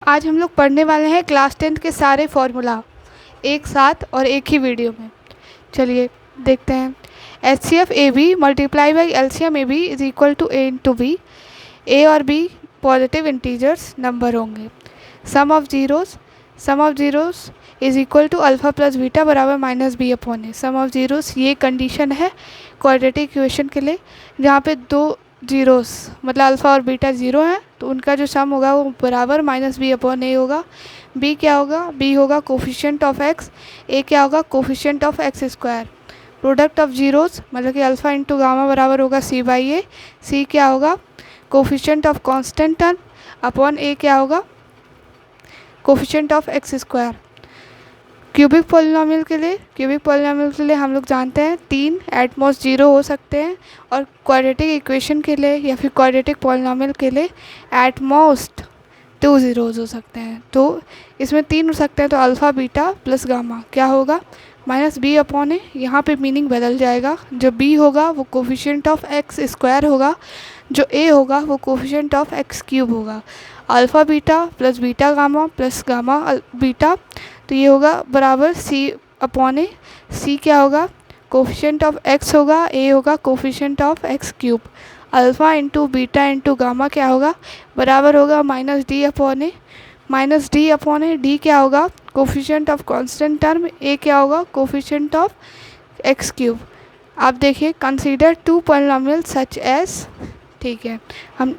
आज हम लोग पढ़ने वाले हैं क्लास 10 के सारे फॉर्मूला एक साथ और एक ही वीडियो में। चलिए देखते हैं। H C F A B multiply by LCM A B is equal to A into B. A और बी पॉजिटिव इंटीजर्स नंबर होंगे। Sum of zeros is equal to alpha plus beta बराबर minus B upon A. Sum of zeros ये condition है quadratic equation के लिए जहाँ पे दो जीरोस मतलब अल्फ़ा और बीटा ज़ीरो हैं तो उनका जो सम होगा वो बराबर माइनस बी अपॉन ए होगा। बी क्या होगा? बी होगा कोफिशिएंट ऑफ एक्स। ए क्या होगा? Coefficient of x square. Product of zeros मतलब कि अल्फ़ा इंटू गामा बराबर होगा सी बाई ए। सी क्या होगा? Coefficient of constant term upon A क्या होगा? Coefficient of x square. Cubic polynomial के लिए हम लोग जानते हैं तीन एट मोस्ट जीरो हो सकते हैं और क्वाड्रेटिक इक्वेशन के लिए या फिर क्वाड्रेटिक पॉलिनॉमियल के लिए एट मोस्ट 2 ज़ीरोज़ हो सकते हैं। तो इसमें तीन हो सकते हैं तो अल्फ़ा बीटा प्लस गामा क्या होगा? माइनस बी अपॉन ए। यहाँ पे मीनिंग बदल जाएगा। जो बी होगा वो कोफिशिएंट ऑफ एक्स स्क्वायर होगा, जो ए होगा वो कोफिशिएंट ऑफ एक्स क्यूब होगा। Alpha beta plus beta gamma plus gamma beta तो ये होगा बराबर सी अपॉन ए। सी क्या होगा? कोफिशिएंट ऑफ एक्स होगा, ए होगा coefficient of x cube. Alpha into beta into gamma क्या होगा? बराबर होगा minus D upon A. Minus D upon A. D क्या होगा? Coefficient of constant term. A क्या होगा? Coefficient of x cube. आप देखिए consider two polynomial such as, ठीक है, हम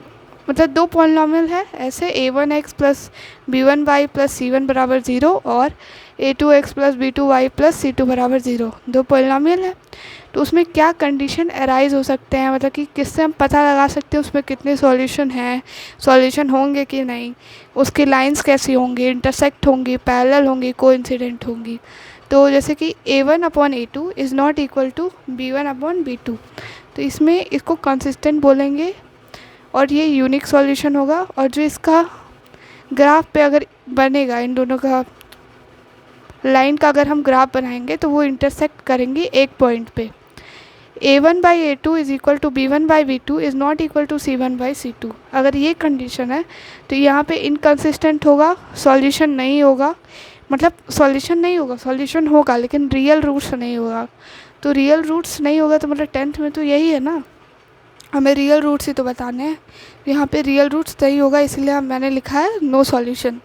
मतलब दो पॉलिनॉमियल है ऐसे a1x plus b1y plus c1 बराबर 0 और a2x plus b2y plus c2 बराबर 0। दो पॉलिनॉमियल है तो उसमें क्या कंडीशन अराइज हो सकते हैं, मतलब कि किससे हम पता लगा सकते हैं उसमें कितने सॉल्यूशन हैं, सॉल्यूशन होंगे कि नहीं, उसकी लाइंस कैसी होंगी, इंटरसेक्ट होंगी, पैरेलल होंगी, कोइंसिडेंट होंगी। तो जैसे कि a1 upon a2 is not equal to b1 upon b2, तो इसमें इसको कंसिस्टेंट बोलेंगे और ये यूनिक सॉल्यूशन होगा। और जो इसका ग्राफ पे अगर बनेगा, इन दोनों का लाइन का अगर हम ग्राफ बनाएंगे तो वो इंटरसेक्ट करेंगे एक पॉइंट पे। a1 by a2 is equal to b1 by b2 is not equal to c1 by c2। अगर ये कंडीशन है तो यहाँ पे इनकंसिस्टेंट होगा, सॉल्यूशन नहीं होगा, मतलब सॉल्यूशन नहीं होगा, सॉल्यूशन होगा लेकिन रियल रूट्स नहीं होगा। तो रियल रूट्स नहीं होगा तो मतलब 10th में तो यही है ना, हमें रियल रूट्स ही तो बताने हैं। यहाँ पे रियल रूट्स नहीं होगा इसलिए मैंने लिखा है no solution.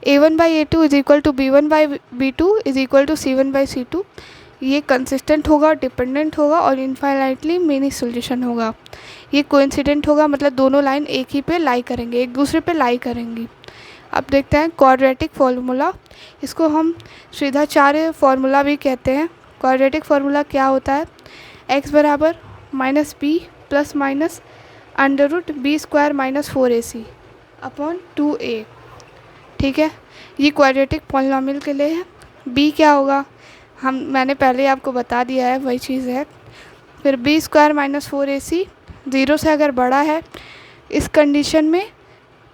a1 by a2 is equal to b1 by b2 is equal to c1 by c2। ये कंसिस्टेंट होगा, डिपेंडेंट होगा और इनफाइनाइटली मेनी सॉल्यूशन होगा। ये कोइंसिडेंट होगा मतलब दोनों लाइन एक ही पे लाई करेंगे, एक दूसरे पे लाई करेंगी। अब देखते हैं क्वाड्रेटिक फार्मूला, इसको हम श्रीधाचार्य फार्मूला भी कहते हैं। क्वाड्रेटिक फार्मूला क्या होता है? x बराबर minus B plus minus under root B square minus 4ac upon 2a, ठीक है। ये क्वाड्रेटिक पॉलिनॉमियल के लिए है। b क्या होगा? मैंने पहले आपको बता दिया है, वही चीज़ है। फिर बी स्क्वायर माइनस 4ac 0 से अगर बड़ा है, इस कंडीशन में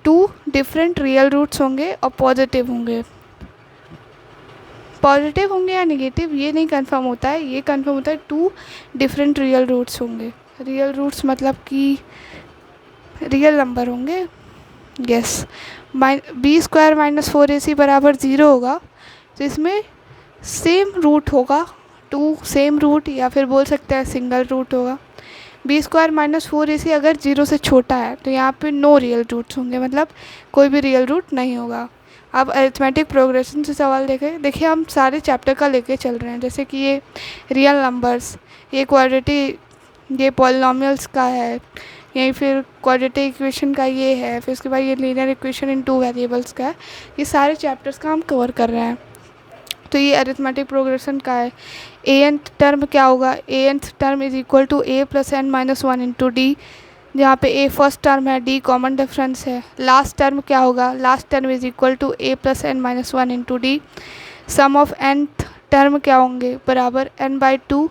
टू डिफरेंट रियल रूट्स होंगे और पॉजिटिव होंगे। पॉजिटिव होंगे या नेगेटिव ये नहीं कंफर्म होता है, ये कंफर्म होता है टू डिफरेंट रियल रूट्स होंगे। रियल रूट्स मतलब कि रियल नंबर होंगे, yes. B square minus 4ac बराबर 0 होगा तो इसमें सेम रूट होगा, टू सेम रूट या फिर बोल सकते हैं सिंगल रूट होगा। बी स्क्वायर माइनस 4ac अगर 0 से छोटा है तो यहाँ पे नो रियल रूट्स होंगे, मतलब कोई भी रियल रूट नहीं होगा। अब अरिथमेटिक प्रोग्रेशन से सवाल देखिए हम सारे चैप्टर का लेके चल रहे हैं, जैसे कि ये रियल नंबर्स, ये क्वाड्रेटिक, ये पॉलिनॉमियल्स का है, यहीं फिर क्वाड्रेटिक इक्वेशन का ये है, फिर उसके बाद ये लीनियर इक्वेशन इन 2 वेरिएबल्स का है। ये सारे चैप्टर्स का हम कवर कर रहे हैं। तो ये अरिथमेटिक प्रोग्रेशन का है। a-nth टर्म क्या होगा? a-nth term is equal to a plus n minus 1 into D, जहाँ पे a फर्स्ट टर्म है, d कॉमन डिफरेंस है। लास्ट टर्म क्या होगा? Last term is equal to a plus n minus 1 into D. Sum of nth term क्या होंगे? बराबर n by 2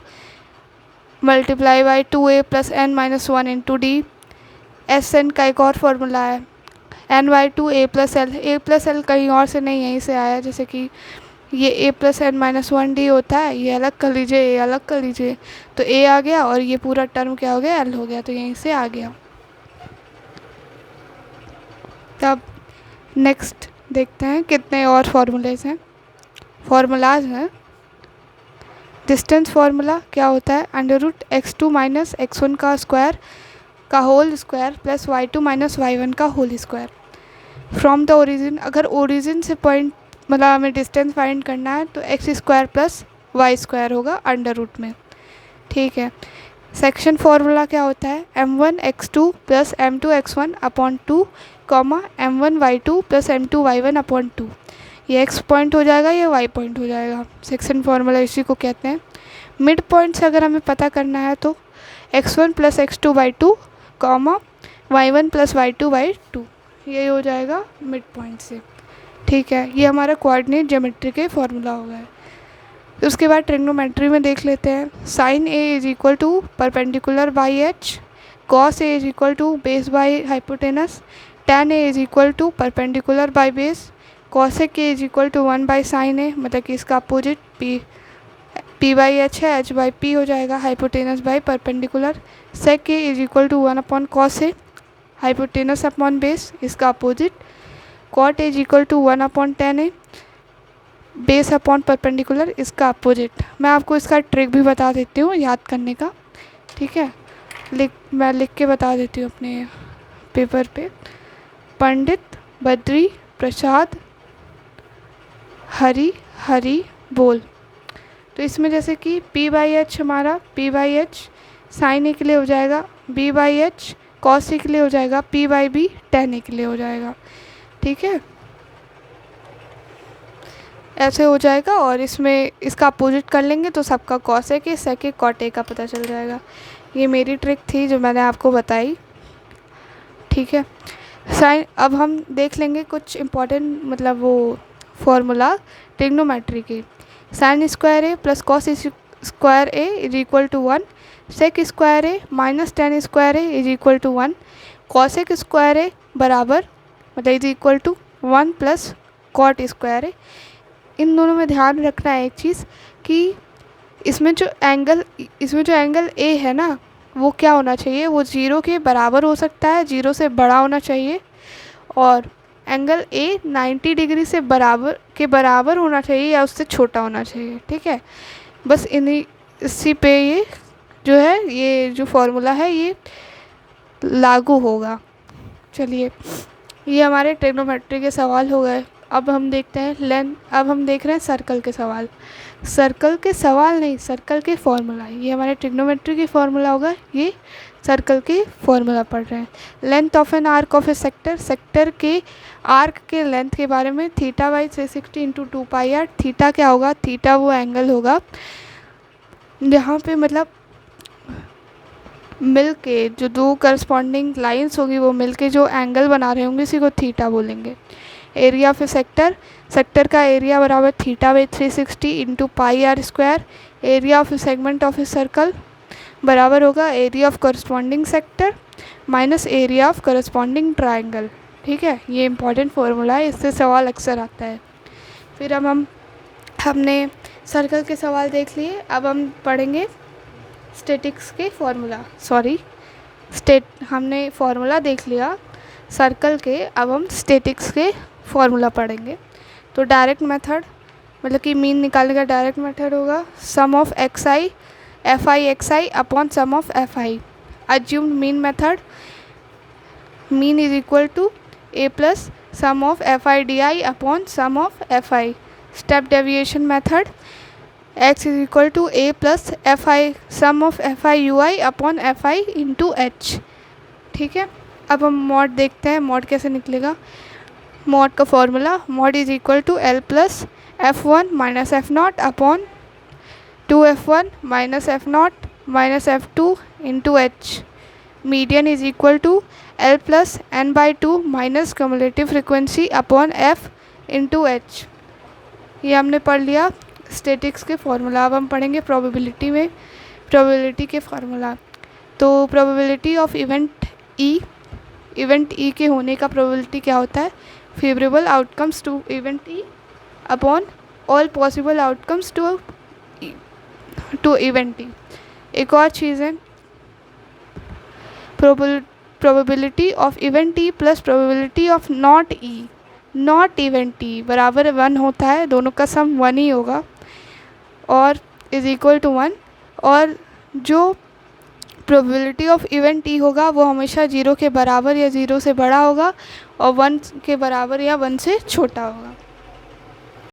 multiply by 2a plus n minus 1 into D. S N का एक और formula है n by 2 a plus L. a plus L कहीं और से नहीं यहीं से आया, जैसे कि ये a plus n minus 1d होता है, ये अलग कर लीजिए, ये अलग कर लीजिए तो a आ गया और ये पूरा टर्म क्या हो गया? l हो गया, तो यहीं से आ गया। तब नेक्स्ट देखते हैं कितने और फार्मूलाज हैं। डिस्टेंस फार्मूला क्या होता है, √x2 माइनस x1 का स्क्वायर का whole square plus y2 minus y1 का whole square from the origin. अगर ओरिजिन से पॉइंट मतलब हमें डिस्टेंस फाइंड करना है तो X square plus Y square होगा √ में। ठीक है। सेक्शन फार्मूला क्या होता है, m1x2 plus m2x1 upon 2 comma m1y2 plus m2y1 upon 2। ये एक्स पॉइंट हो जाएगा, ये वाई पॉइंट हो जाएगा। सेक्शन फार्मूला इसी को कहते हैं। मिड पॉइंट से अगर हमें पता करना है तो x1 plus x2/2 comma y1 plus y2/2, ये हो जाएगा मिड पॉइंट से। ठीक है, ये हमारा कोऑर्डिनेट ज्योमेट्री के फार्मूला हो गए। उसके बाद ट्रिग्नोमेट्री में देख लेते हैं। Sine A is equal to perpendicular by H, cos A is equal to base by hypotenuse, tan A is equal to perpendicular by base, cosec A is equal to 1 by sine A, मतलब कि इसका opposite p by H है, h by p हो जाएगा, hypotenuse by perpendicular. Sec A is equal to 1 upon cos A, hypotenuse upon base, इसका opposite. Cot A is equal to 1 upon tan A, base upon perpendicular, इसका opposite. मैं आपको इसका trick भी बता देती हूँ याद करने का। ठीक है, मैं लिख के बता देती हूँ अपने पेपर पे। पंडित बद्री प्रसाद हरी हरी बोल। तो इसमें जैसे कि p बाई एच हमारा p बाई एच साइन ए के लिए हो जाएगा, b बाई एच कॉस ए के लिए हो जाएगा, p बाई बी tan ए के लिए हो जाएगा। ठीक है, ऐसे हो जाएगा। और इसमें इसका अपोजिट कर लेंगे तो सबका कॉस ए के सेक ए कॉट ए का पता चल जाएगा। ये मेरी ट्रिक थी जो मैंने आपको बताई। ठीक है, साइन अब हम देख लेंगे कुछ इम्पोर्टेंट मतलब वो फार्मूला ट्रिग्नोमेट्री के। Sine square A plus cos square A is equal to 1, sec square A minus tan square A is equal to 1, cosec square A बराबर मतलब is equal to 1 plus cot square A. इन दोनों में ध्यान रखना है एक चीज़ कि इसमें जो एंगल ए है ना, वो क्या होना चाहिए, वो 0 के बराबर हो सकता है, 0 से बड़ा होना चाहिए। और एंगल ए 90 डिग्री से बराबर होना चाहिए या उससे छोटा होना चाहिए। ठीक है, बस इसी पे ये जो है, ये जो फार्मूला है ये लागू होगा। चलिए, ये हमारे ट्रिग्नोमेट्री के सवाल हो गए। अब हम देखते हैं अब हम देख रहे हैं सर्कल के सवाल। सर्कल के फार्मूला। ये हमारे ट्रिग्नोमेट्री के फार्मूला होगा, ये सर्कल के फार्मूला पढ़ रहे हैं। Length of an arc of a sector के आर्क के लेंथ के बारे में θ/360 इंटू 2πr। थीटा क्या होगा, थीटा वो एंगल होगा जहाँ पे मतलब मिल के जो दो करस्पॉन्डिंग लाइंस होगी वो मिल के जो एंगल बना रहे होंगे इसी को थीटा बोलेंगे। एरिया ऑफ ए सेक्टर का एरिया बराबर θ/360 into πr²। Area of a segment of a circle बराबर होगा area of corresponding sector minus area of corresponding triangle. ठीक है, ये इंपॉर्टेंट फार्मूला है, इससे सवाल अक्सर आता है। फिर अब हमने सर्कल के सवाल देख लिए। अब हम पढ़ेंगे स्टैटिक्स के फार्मूला। हमने फार्मूला देख लिया सर्कल के, अब हम स्टैटिक्स के फार्मूला पढ़ेंगे। तो डायरेक्ट मेथड मतलब कि मीन निकालने का डायरेक्ट मेथड होगा sum of fi xi upon sum of fi। Assumed mean method, mean is equal to a plus sum of fi di upon sum of fi। Step deviation method, x is equal to a plus fi sum of fi ui upon fi into h। ठीक है, अब हम mod देखते हैं, mod कैसे निकलेगा। Mode का formula, mode is equal to l plus f1 minus f0 upon 2f1 minus f0 minus f2 into h। Median is equal to l plus n/2 minus cumulative frequency upon f into h। ये हमने पढ़ लिया statics के formula. अब हम पढ़ेंगे probability के formula. तो प्रोबेबिलिटी ऑफ इवेंट ई के होने का प्रोबेबिलिटी क्या होता है, favourable outcomes to event E upon all possible outcomes to event E. एक और चीज़ है probability of event E plus probability of not E. Not even T बराबर 1 होता है, दोनों का सम 1 ही होगा, और इज़ इक्वल टू 1, और जो प्रोबेबिलिटी ऑफ इवन टी होगा वो हमेशा 0 के बराबर या 0 से बड़ा होगा और 1 के बराबर या 1 से छोटा होगा।